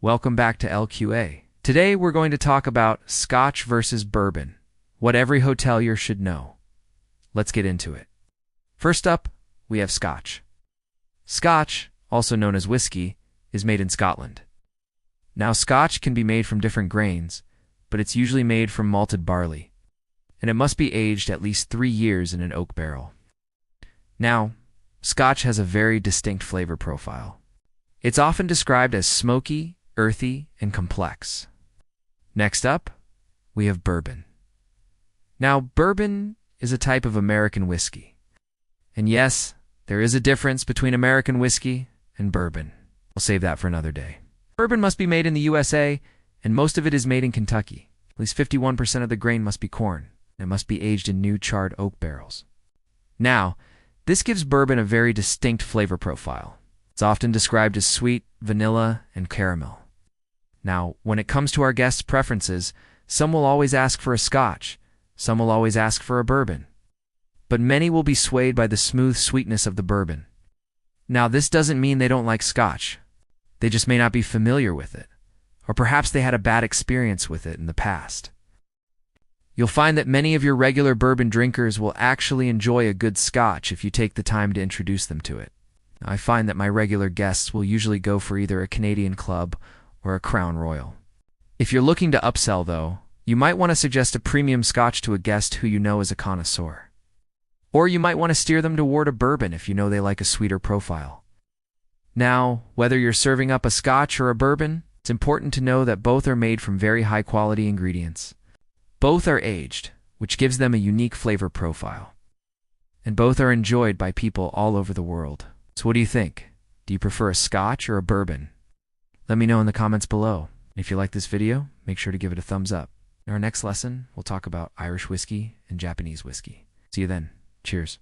Welcome back to LQA. Today we're going to talk about Scotch versus bourbon, what every hotelier should know. Let's get into it. First up, we have Scotch. Scotch, also known as whiskey, is made in Scotland. Now, Scotch can be made from different grains, but it's usually made from malted barley, and it must be aged at least 3 years in an oak barrel. Now, Scotch has a very distinct flavor profile. It's often described as smoky, earthy, and complex. Next up, we have bourbon. Now, bourbon is a type of American whiskey. And yes, there is a difference between American whiskey and bourbon. I'll save that for another day. Bourbon must be made in the USA, and most of it is made in Kentucky. At least 51% of the grain must be corn, and it must be aged in new charred oak barrels. Now, this gives bourbon a very distinct flavor profile. It's often described as sweet, vanilla, and caramel. Now, when it comes to our guests' preferences, some will always ask for a Scotch, some will always ask for a bourbon. But many will be swayed by the smooth sweetness of the bourbon. Now, this doesn't mean they don't like Scotch. They just may not be familiar with it, or perhaps they had a bad experience with it in the past. You'll find that many of your regular bourbon drinkers will actually enjoy a good Scotch if you take the time to introduce them to it. I find that my regular guests will usually go for either a Canadian Club or a Crown Royal. If you're looking to upsell, though, you might want to suggest a premium Scotch to a guest who you know is a connoisseur. Or you might want to steer them toward a bourbon if you know they like a sweeter profile. Now, whether you're serving up a Scotch or a bourbon, it's important to know that both are made from very high-quality ingredients. Both are aged, which gives them a unique flavor profile. And both are enjoyed by people all over the world. So what do you think? Do you prefer a Scotch or a bourbon? Let me know in the comments below. And if you like this video, make sure to give it a thumbs up. In our next lesson, we'll talk about Irish whiskey and Japanese whiskey. See you then. Cheers.